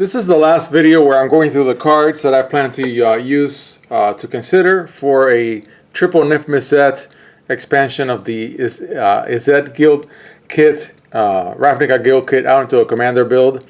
This is the last video where I'm going through the cards that I plan to use to consider for a triple Niv Mizzet expansion of the Izzet guild kit, Ravnica guild kit out into a commander build.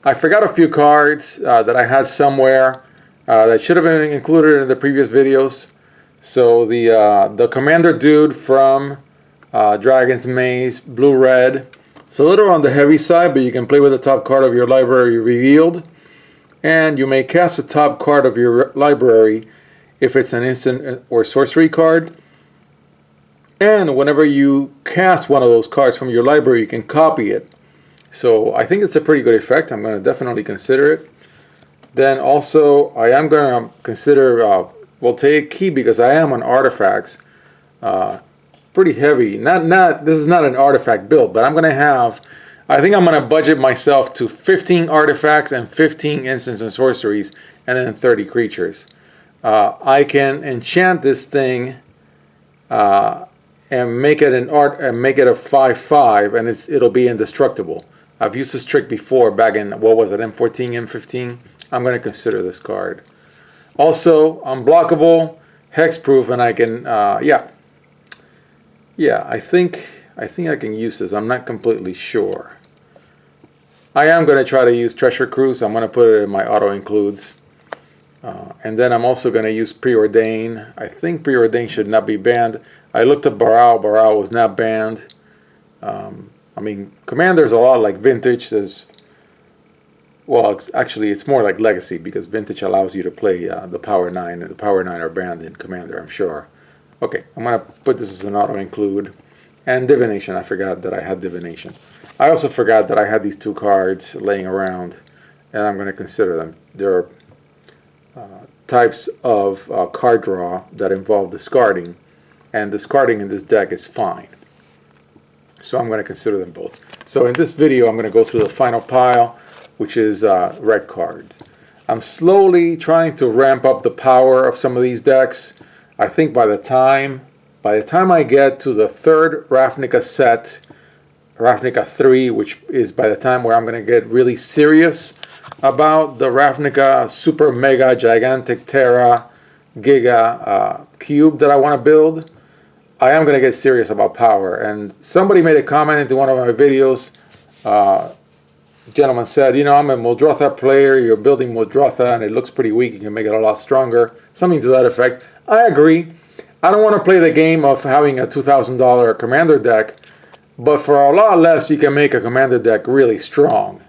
I forgot a few cards that I had somewhere that should have been included in the previous videos. So the commander dude from Dragon's Maze, blue-red. It's a little on the heavy side, but you can play with the top card of your library revealed. And you may cast the top card of your library if it's an instant or sorcery card. And whenever you cast one of those cards from your library, you can copy it. So I think it's a pretty good effect. I'm going to definitely consider it. Then also, I am going to consider voltaic key because I am on artifacts. Pretty heavy. This is not an artifact build, but I'm going to have, I think I'm going to budget myself to 15 artifacts and 15 instants and sorceries, and then 30 creatures. I can enchant this thing and make it an art and make it a 5/5, and it'll be indestructible. I've used this trick before back in, what was it, M14, M15. I'm going to consider this card. Also, unblockable, hexproof, and I can yeah, I think I can use this. I'm not completely sure. I am going to try to use Treasure Cruise. I'm going to put it in my auto includes. And then I'm also going to use Preordain. I think Preordain should not be banned. I looked at Baral. Baral was not banned. I mean, Commander's a lot like Vintage. Well, actually, it's more like Legacy because Vintage allows you to play the Power 9. And the Power 9 are banned in Commander, I'm sure. Okay, I'm going to put this as an auto-include. And Divination, I forgot that I had Divination. I also forgot that I had these two cards laying around, and I'm going to consider them. There are types of card draw that involve discarding, and discarding in this deck is fine. So I'm going to consider them both. So in this video, I'm going to go through the final pile, which is red cards. I'm slowly trying to ramp up the power of some of these decks. I think by the time I get to the third Ravnica set, Ravnica 3, which is by the time where I'm going to get really serious about the Ravnica Super Mega Gigantic Terra Giga Cube that I want to build, I am going to get serious about power. And somebody made a comment into one of my videos. Gentleman said, you know, I'm a Muldrotha player, you're building Muldrotha and it looks pretty weak, you can make it a lot stronger. Something to that effect. I agree. I don't want to play the game of having a $2,000 commander deck, but for a lot less you can make a commander deck really strong.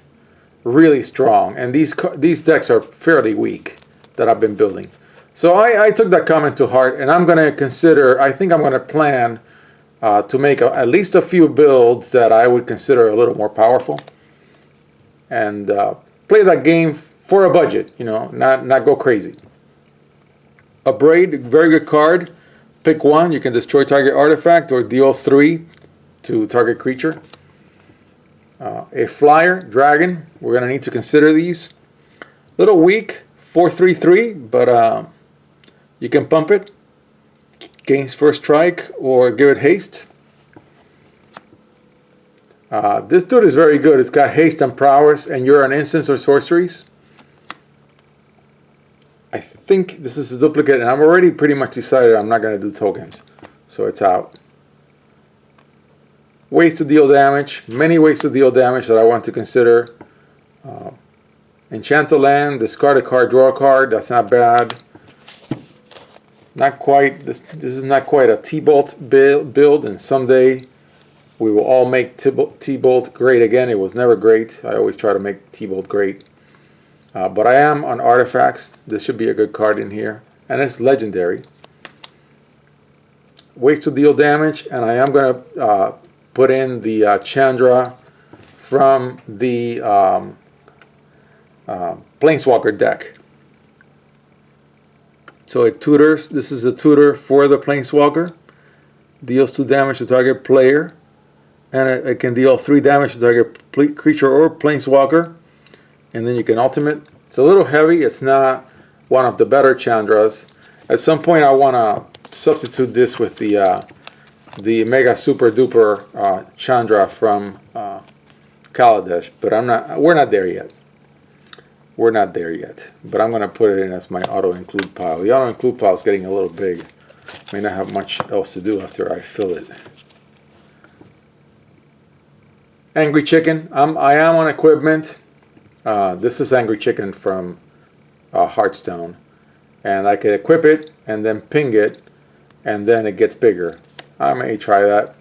Really strong. And these decks are fairly weak that I've been building. So I took that comment to heart, and I'm going to consider, I think I'm going to plan to make at least a few builds that I would consider a little more powerful. And play that game for a budget, you know, not go crazy. Abrade, very good card. Pick one, you can destroy target artifact or deal 3 to target creature. A flyer, dragon, we're going to need to consider these. Little weak, 4/3/3, but you can pump it. Gains first strike or give it haste. This dude is very good. It's got haste and prowess, and you're on instants or sorceries. I think this is a duplicate, and I'm already pretty much decided I'm not going to do tokens. So it's out. Ways to deal damage. Many ways to deal damage that I want to consider. Enchant a land, discard a card, draw a card. That's not bad. Not quite. This is not quite a T-Bolt build, and someday we will all make T-Bolt great again. It was never great. I always try to make T-Bolt great. But I am on artifacts. This should be a good card in here. And it's legendary. Ways to deal damage. And I am going to put in the Chandra from the Planeswalker deck. So it tutors. This is a tutor for the Planeswalker. Deals 2 damage to target player. And it can deal 3 damage to target creature or Planeswalker. And then you can ultimate. It's a little heavy. It's not one of the better Chandras. At some point I want to substitute this with the Mega Super Duper Chandra from Kaladesh, but we're not there yet. We're not there yet, but I'm going to put it in as my auto-include pile. The auto-include pile is getting a little big. May not have much else to do after I fill it. Angry Chicken. I am on equipment. This is Angry Chicken from Hearthstone. And I could equip it and then ping it, and then it gets bigger. I may try that.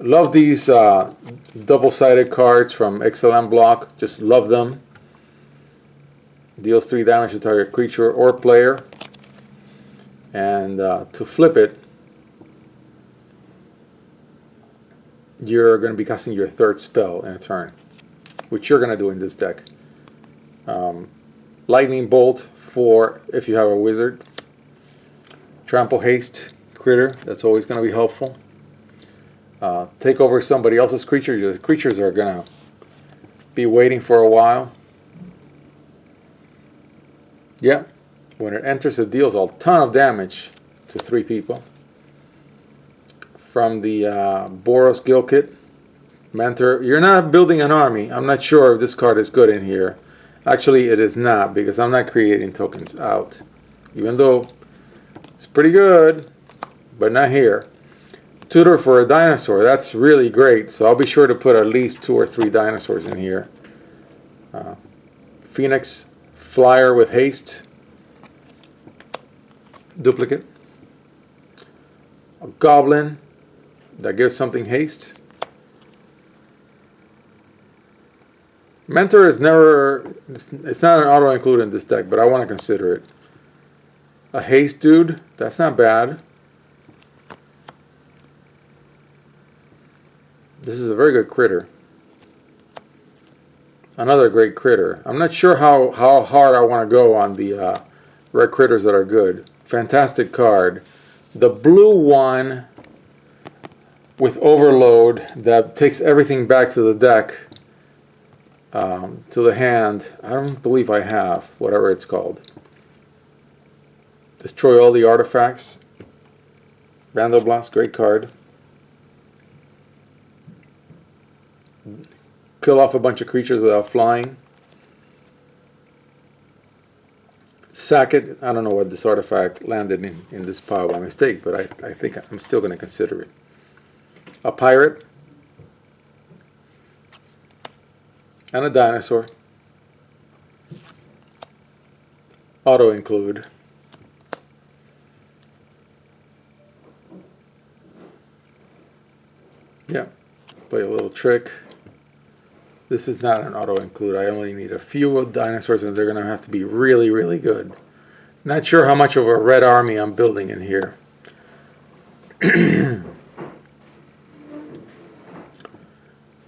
Love these double-sided cards from XLM Block. Just love them. Deals 3 damage to target creature or player. And to flip it, you're going to be casting your 3rd spell in a turn, which you're going to do in this deck. Lightning Bolt for if you have a wizard. Trample Haste critter, that's always going to be helpful. Take over somebody else's creature. Your creatures are going to be waiting for a while. Yeah, when it enters, it deals a ton of damage to 3 people. From the Boros Guild Kit. Mentor, you're not building an army. I'm not sure if this card is good in here. Actually, it is not, because I'm not creating tokens out. Even though it's pretty good, but not here. Tutor for a dinosaur, that's really great. So I'll be sure to put at least 2 or 3 dinosaurs in here. Phoenix Flyer with haste. Duplicate. A Goblin that gives something haste. Mentor is never, it's not an auto include in this deck, but I want to consider it. A haste dude, that's not bad. This is a very good critter. Another great critter. I'm not sure how hard I want to go on the red critters that are good. Fantastic card. The blue one with overload that takes everything back to the deck, to the hand. I don't believe I have, whatever it's called. Destroy all the artifacts. Vandal Blast, great card. Kill off a bunch of creatures without flying. Sack it. I don't know what this artifact landed in this pile by mistake, but I think I'm still going to consider it. A pirate. And a dinosaur. Auto include. Yeah. Play a little trick. This is not an auto include. I only need a few dinosaurs, and they're going to have to be really, really good. Not sure how much of a red army I'm building in here.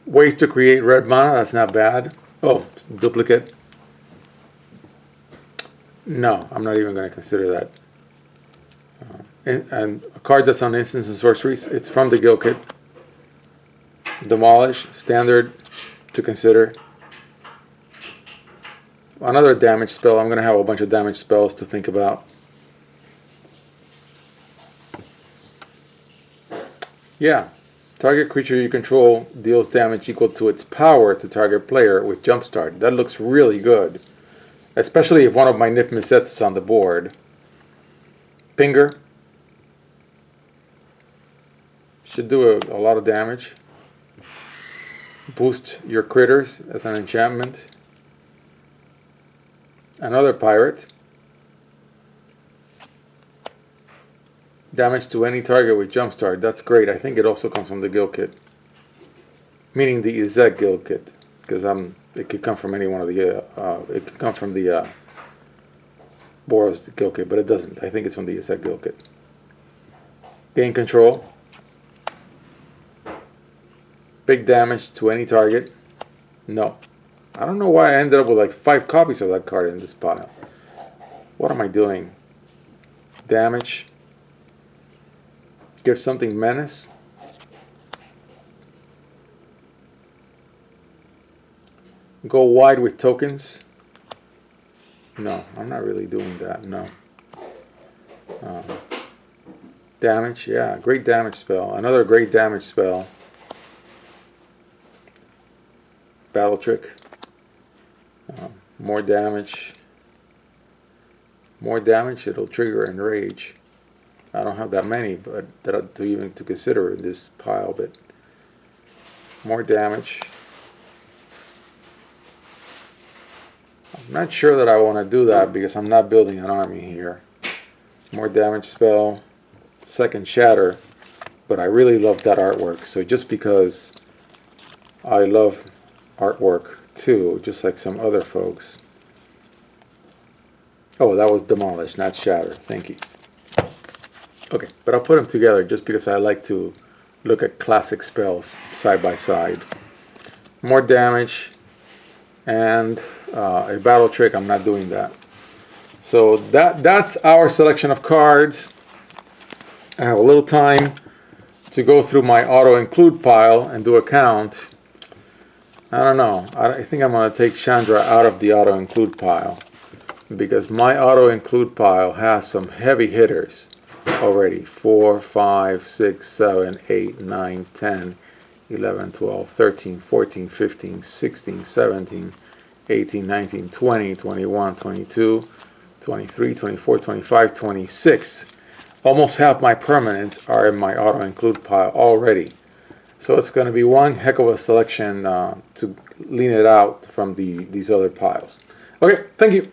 Ways to create red mana, that's not bad. Oh, duplicate. No, I'm not even going to consider that. And a card that's on instants and sorceries, it's from the Guild Kit. Demolish, standard to consider. Another damage spell. I'm going to have a bunch of damage spells to think about. Yeah. Target creature you control deals damage equal to its power to target player with Jumpstart. That looks really good. Especially if one of my Niv-Mizzets is on the board. Pinger. Should do a lot of damage. Boost your critters as an enchantment. Another pirate. Damage to any target with Jumpstart. That's great. I think it also comes from the Guild Kit. Meaning the Izzet Guild Kit. Because it could come from any one of the... it could come from the Boros Guild Kit, but it doesn't. I think it's from the Izzet Guild Kit. Gain control. Big damage to any target. No. I don't know why I ended up with like 5 copies of that card in this pile. What am I doing? Damage. Give something menace. Go wide with tokens. No, I'm not really doing that. No. Damage. Yeah, great damage spell. Another great damage spell. Battle trick. More damage. More damage, it'll trigger enrage. I don't have that many, but to even to consider in this pile, but more damage. I'm not sure that I want to do that because I'm not building an army here. More damage spell, second shatter, but I really love that artwork. So just because I love artwork too, just like some other folks. Oh, that was demolish, not shatter. Thank you. Okay, but I'll put them together just because I like to look at classic spells side by side. More damage and a battle trick. I'm not doing that. So that's our selection of cards. I have a little time to go through my auto include pile and do a count. I don't know. I think I'm going to take Chandra out of the auto include pile because my auto include pile has some heavy hitters already. 4, 5, 6, 7, 8, 9, 10, 11, 12, 13, 14, 15, 16, 17, 18, 19, 20, 21, 22, 23, 24, 25, 26. Almost half my permanents are in my auto include pile already. So it's going to be one heck of a selection to lean it out from these other piles. Okay, thank you.